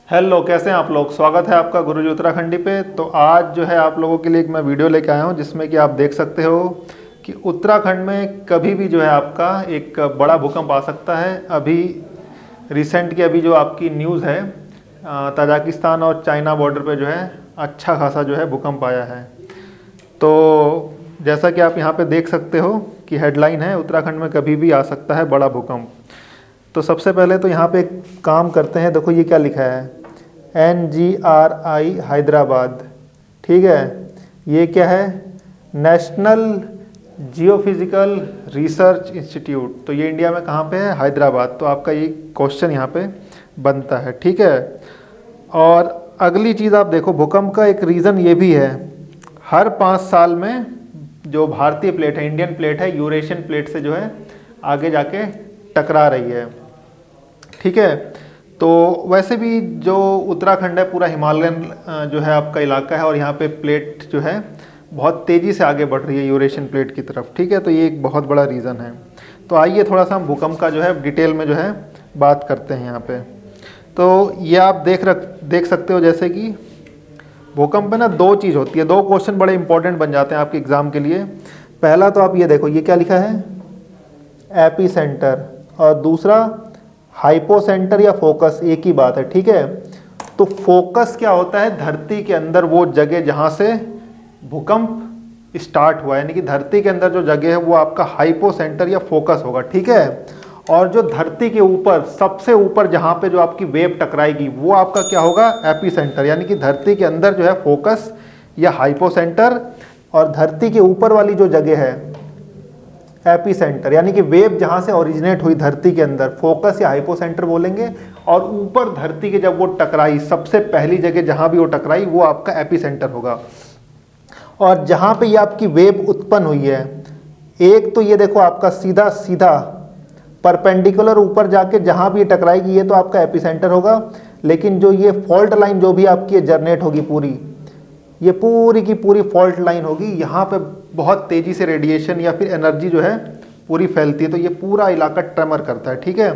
Hello, कैसे हैं आप लोग। स्वागत है आपका गुरुजी उत्तराखंडी पे। तो आज जो है आप लोगों के लिए एक मैं वीडियो लेके आया हूँ जिसमें कि आप देख सकते हो कि उत्तराखंड में कभी भी जो है आपका एक बड़ा भूकंप आ सकता है। अभी रिसेंट की अभी जो आपकी न्यूज़ है, ताजिकिस्तान और चाइना बॉर्डर पे जो है अच्छा खासा जो है भूकंप आया है। तो जैसा कि आप यहाँ पे देख सकते हो कि हेडलाइन है, उत्तराखंड में कभी भी आ सकता है बड़ा भूकंप। तो सबसे पहले तो यहाँ पे एक काम करते हैं। देखो ये क्या लिखा है, NGRI हैदराबाद। ठीक है, ये क्या है, नेशनल जियोफिजिकल रिसर्च इंस्टीट्यूट। तो ये इंडिया में कहाँ पे है, हैदराबाद। तो आपका ये क्वेश्चन यहाँ पे बनता है। ठीक है, और अगली चीज़ आप देखो, भूकंप का एक रीज़न ये भी है, हर 5 साल में जो भारतीय प्लेट है, इंडियन प्लेट है, यूरेशियन प्लेट से जो है आगे जाके टकरा रही है। ठीक है, तो वैसे भी जो उत्तराखंड है पूरा हिमालयन जो है आपका इलाका है, और यहाँ पे प्लेट जो है बहुत तेज़ी से आगे बढ़ रही है यूरेशियन प्लेट की तरफ। ठीक है, तो ये एक बहुत बड़ा रीज़न है। तो आइए थोड़ा सा हम भूकंप का जो है डिटेल में जो है बात करते हैं यहाँ पे। तो ये आप देख सकते हो जैसे कि भूकंप में ना 2 चीज़ होती है। 2 क्वेश्चन बड़े इंपॉर्टेंट बन जाते हैं आपके एग्ज़ाम के लिए। पहला तो आप ये देखो, ये क्या लिखा है, एपी सेंटर, और दूसरा हाइपोसेंटर या फोकस, एक ही बात है। ठीक है, तो फोकस क्या होता है, धरती के अंदर वो जगह जहाँ से भूकंप स्टार्ट हुआ है, यानी कि धरती के अंदर जो जगह है वो आपका हाइपोसेंटर या फोकस होगा। ठीक है, और जो धरती के ऊपर सबसे ऊपर जहाँ पे जो आपकी वेव टकराएगी वो आपका क्या होगा, एपी सेंटर। यानी कि धरती के अंदर जो है फोकस या हाइपोसेंटर, और धरती के ऊपर वाली जो जगह है एपी सेंटर, यानी कि वेव जहाँ से ओरिजिनेट हुई धरती के अंदर, फोकस या हाइपोसेंटर बोलेंगे। और ऊपर धरती के जब वो टकराई, सबसे पहली जगह जहाँ भी वो टकराई वो आपका एपी सेंटर होगा। और जहाँ पे ये आपकी वेव उत्पन्न हुई है, एक तो ये देखो आपका सीधा सीधा परपेंडिकुलर ऊपर जाके जहाँ भी ये टकराएगी ये तो आपका एपी सेंटर होगा। लेकिन जो ये फॉल्ट लाइन जो भी आपकी जनरेट होगी पूरी, ये पूरी की पूरी फॉल्ट लाइन होगी, यहाँ पे बहुत तेज़ी से रेडिएशन या फिर एनर्जी जो है पूरी फैलती है, तो ये पूरा इलाका ट्रेमर करता है। ठीक है,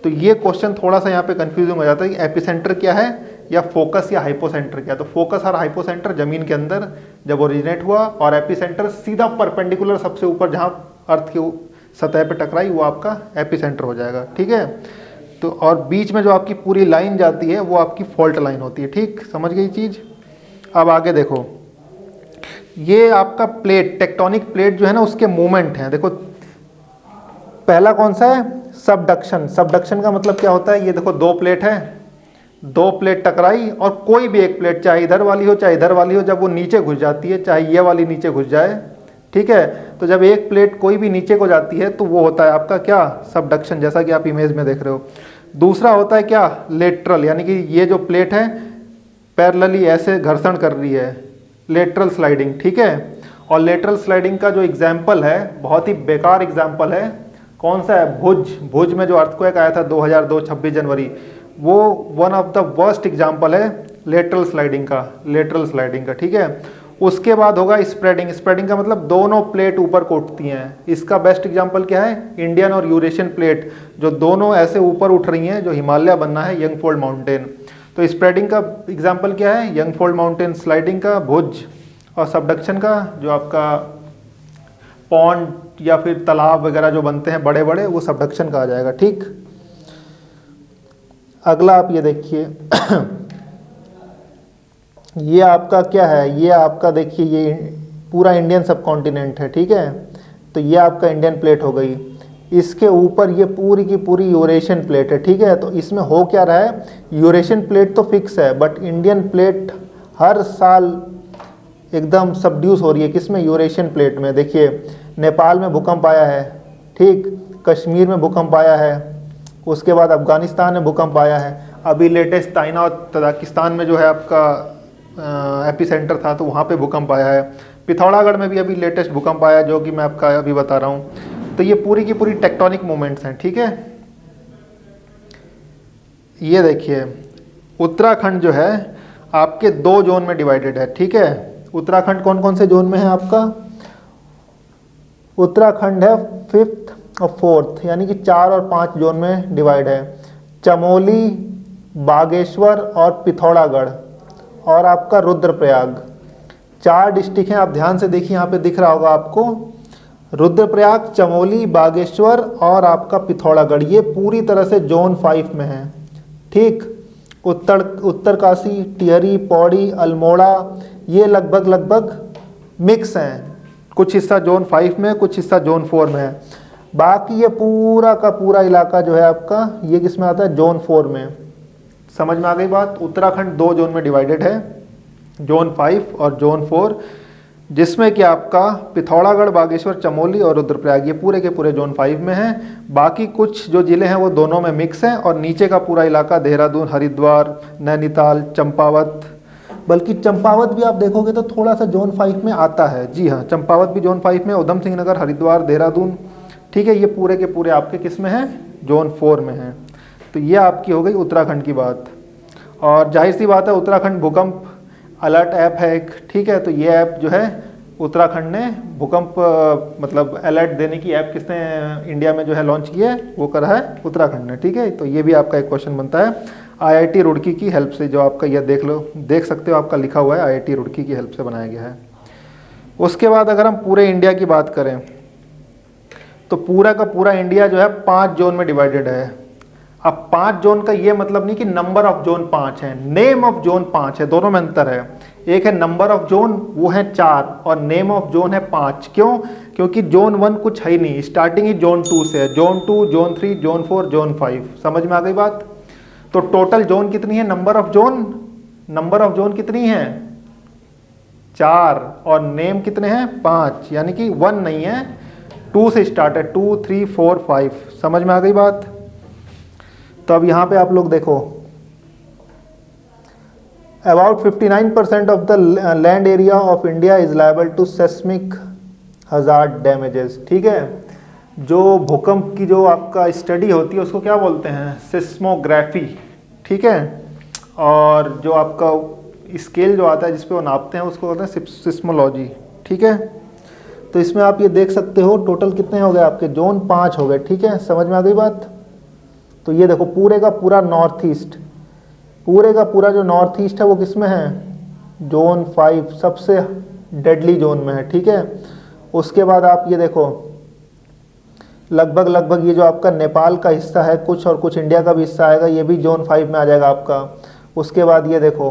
तो ये क्वेश्चन थोड़ा सा यहाँ पे कंफ्यूजिंग हो जाता है कि एपिसेंटर क्या है या फोकस या हाइपोसेंटर क्या है। तो फोकस और हाइपोसेंटर ज़मीन के अंदर जब ओरिजिनेट हुआ, और एपिसेंटर सीधा परपेंडिकुलर सबसे ऊपर जहाँ अर्थ की सतह पर टकराई वो आपका एपिसेंटर हो जाएगा। ठीक है, तो और बीच में जो आपकी पूरी लाइन जाती है वो आपकी फॉल्ट लाइन होती है। ठीक, समझ गई चीज़। अब आगे देखो, ये आपका प्लेट, टेक्टोनिक प्लेट जो है ना उसके मूवमेंट हैं। देखो पहला कौन सा है, सबडक्शन। सबडक्शन का मतलब क्या होता है, ये देखो 2 प्लेट है, 2 प्लेट टकराई, और कोई भी एक प्लेट, चाहे इधर वाली हो चाहे इधर वाली हो, जब वो नीचे घुस जाती है, चाहे ये वाली नीचे घुस जाए, ठीक है, तो जब एक प्लेट कोई भी नीचे को जाती है तो वो होता है आपका क्या, सबडक्शन, जैसा कि आप इमेज में देख रहे हो। दूसरा होता है क्या, लेटरल, यानी कि ये जो प्लेट है पैरेलली ऐसे घर्षण कर रही है, लेटरल स्लाइडिंग। ठीक है, और लेटरल स्लाइडिंग का जो एग्जाम्पल है, बहुत ही बेकार एग्जाम्पल है, कौन सा है, भुज में जो अर्थक्वेक आया था 2002 26 जनवरी, वो one of the worst example है लेटरल स्लाइडिंग का। ठीक है, उसके बाद होगा स्प्रेडिंग। स्प्रेडिंग का मतलब दोनों प्लेट ऊपर को उठती हैं। इसका बेस्ट एग्जाम्पल क्या है, इंडियन और यूरेशियन प्लेट जो दोनों ऐसे ऊपर उठ रही हैं, जो हिमालय बनना है, यंगफोल्ड माउंटेन। तो स्प्रेडिंग का एग्जाम्पल क्या है, यंगफोल्ड माउंटेन, स्लाइडिंग का भुज, और सबडक्शन का जो आपका पॉन्ड या फिर तालाब वगैरह जो बनते हैं बड़े बड़े, वो सबडक्शन का आ जाएगा। ठीक, अगला आप ये देखिए ये आपका क्या है, ये आपका देखिए ये पूरा इंडियन सब कॉन्टिनेंट है। ठीक है, तो ये आपका इंडियन प्लेट हो गई, इसके ऊपर ये पूरी की पूरी यूरेशियन प्लेट है। ठीक है, तो इसमें हो क्या रहा है, यूरेशियन प्लेट तो फिक्स है, बट इंडियन प्लेट हर साल एकदम सबड्यूस हो रही है। किसमें, यूरेशियन प्लेट में। देखिए नेपाल में भूकंप आया है, ठीक, कश्मीर में भूकंप आया है, उसके बाद अफगानिस्तान में भूकंप आया है, अभी लेटेस्ट चाइना और ताजिकिस्तान में जो है आपका एपिसेंटर था, तो वहाँ पे भूकंप आया है। पिथौरागढ़ में भी अभी लेटेस्ट भूकंप आया जो कि मैं आपका अभी बता रहा हूँ। तो ये पूरी की पूरी टेक्टोनिक मूवमेंट्स हैं। ठीक है, ये देखिए उत्तराखंड जो है आपके 2 जोन में डिवाइडेड है। ठीक है, उत्तराखंड कौन कौन से जोन में है आपका, उत्तराखंड है 5th और 4th, यानी कि 4 और 5 जोन में डिवाइड है। चमोली बागेश्वर और पिथौरागढ़ और आपका रुद्रप्रयाग। 4 डिस्ट्रिक्ट हैं, आप ध्यान से देखिए, यहाँ पे दिख रहा होगा आपको, रुद्रप्रयाग, चमोली, बागेश्वर और आपका पिथौरागढ़, ये पूरी तरह से जोन 5 में है। ठीक, उत्तरकाशी, टिहरी, पौड़ी, अल्मोड़ा, ये लगभग मिक्स हैं, कुछ हिस्सा जोन 5 में, कुछ हिस्सा जोन 4 में है। बाकी ये पूरा का पूरा इलाका जो है आपका, ये किस में आता है, जोन 4 में। समझ में आ गई बात। उत्तराखंड 2 जोन में डिवाइडेड है, जोन 5 और जोन 4, जिसमें कि आपका पिथौरागढ़, बागेश्वर, चमोली और रुद्रप्रयाग ये पूरे के पूरे जोन 5 में हैं। बाकी कुछ जो ज़िले हैं वो दोनों में मिक्स हैं, और नीचे का पूरा इलाका देहरादून, हरिद्वार, नैनीताल, चंपावत, बल्कि चंपावत भी आप देखोगे तो थोड़ा सा जोन 5 में आता है। जी हाँ, चंपावत भी जोन 5 में, उधम सिंह नगर, हरिद्वार, देहरादून, ठीक है, ये पूरे के पूरे आपके किस में हैं, जोन 4 में हैं। तो ये आपकी हो गई उत्तराखंड की बात। और जाहिर सी बात है, उत्तराखंड भूकंप अलर्ट ऐप है एक, ठीक है, तो ये ऐप जो है उत्तराखंड ने भूकंप मतलब अलर्ट देने की ऐप किसने इंडिया में जो है लॉन्च की है, वो करा है उत्तराखंड ने। ठीक है, तो ये भी आपका एक क्वेश्चन बनता है IIT रुड़की की हेल्प से, जो आपका यह देख सकते हो, आपका लिखा हुआ है IIT रुड़की की हेल्प से बनाया गया है। उसके बाद अगर हम पूरे इंडिया की बात करें तो पूरा का पूरा इंडिया जो है 5 जोन में डिवाइडेड है। अब 5 जोन का ये मतलब नहीं कि नंबर ऑफ जोन 5 है, नेम ऑफ जोन 5 है, दोनों में अंतर है। एक है नंबर ऑफ जोन, वो है 4, और नेम ऑफ जोन है 5। क्यों? क्योंकि जोन 1 कुछ है ही नहीं, स्टार्टिंग ही जोन 2 से है। Zone 2, zone 3, zone 4, zone 5। समझ में आ गई बात। तो टोटल जोन कितनी है, नंबर ऑफ जोन कितनी है, 4, और नेम कितने हैं, 5, यानी कि 1 नहीं है, 2 से स्टार्ट है, 2, 3, 4, 5। समझ में आ गई बात। तो अब यहाँ पे आप लोग देखो, about 59% of the land area of India is liable to seismic hazard damages. ठीक है, जो भूकंप की जो आपका स्टडी होती है उसको क्या बोलते हैं, सिस्मोग्राफी। ठीक है, और जो आपका स्केल जो आता है जिसपे वो नापते हैं उसको बोलते हैं सिस्मोलॉजी। ठीक है, तो इसमें आप ये देख सकते हो टोटल कितने हो गए आपके, जोन 5 हो गए। ठीक है, समझ में आ गई बात। तो ये देखो पूरे का पूरा नॉर्थ ईस्ट, पूरे का पूरा जो नॉर्थ ईस्ट है वो किस में है, जोन 5, सबसे डेडली जोन में है। ठीक है, उसके बाद आप ये देखो लगभग ये जो आपका नेपाल का हिस्सा है कुछ, और कुछ इंडिया का भी हिस्सा आएगा, ये भी जोन 5 में आ जाएगा आपका। उसके बाद ये देखो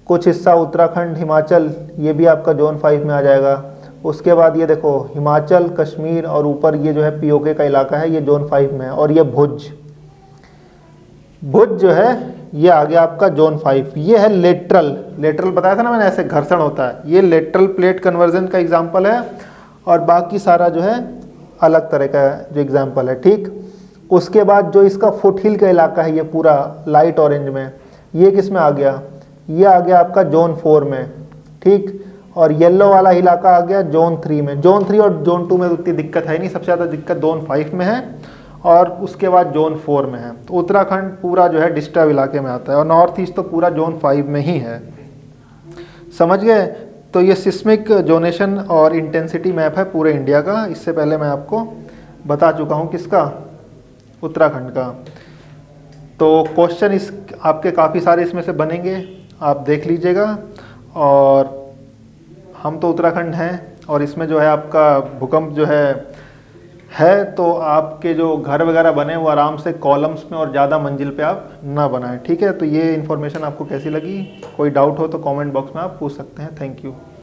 कुछ हिस्सा उत्तराखंड, हिमाचल, ये भी आपका जोन 5 में आ जाएगा। उसके बाद ये देखो हिमाचल, कश्मीर और ऊपर ये जो है POK का इलाका है, ये जोन 5 में है। और ये भुज जो है ये आ गया आपका जोन 5। ये है लेटरल बताया था ना मैंने, ऐसे घर्षण होता है, ये लेटरल प्लेट कन्वर्जन का एग्जाम्पल है, और बाकी सारा जो है अलग तरह का जो एग्जाम्पल है। ठीक, उसके बाद जो इसका फुटहिल का इलाका है, ये पूरा लाइट ऑरेंज में, ये किस में आ गया, ये आ गया आपका जोन 4 में। ठीक, और येलो वाला इलाका आ गया जोन 3 में। जोन 3 और जोन 2 में उतनी दिक्कत है नहीं, सबसे ज़्यादा दिक्कत जोन 5 में है, और उसके बाद जोन 4 में है। तो उत्तराखंड पूरा जो है डिस्टर्ब इलाके में आता है, और नॉर्थ ईस्ट तो पूरा जोन 5 में ही है। समझ गए। तो ये सिस्मिक जोनेशन और इंटेंसिटी मैप है पूरे इंडिया का। इससे पहले मैं आपको बता चुका हूँ किसका, उत्तराखंड का। तो क्वेश्चन इस आपके काफ़ी सारे इसमें से बनेंगे, आप देख लीजिएगा। और हम तो उत्तराखंड हैं, और इसमें जो है आपका भूकंप जो है तो आपके जो घर वगैरह बने वो आराम से कॉलम्स में और ज़्यादा मंजिल पे आप ना बनाएं। ठीक है, तो ये इन्फॉर्मेशन आपको कैसी लगी, कोई डाउट हो तो कमेंट बॉक्स में आप पूछ सकते हैं। Thank you.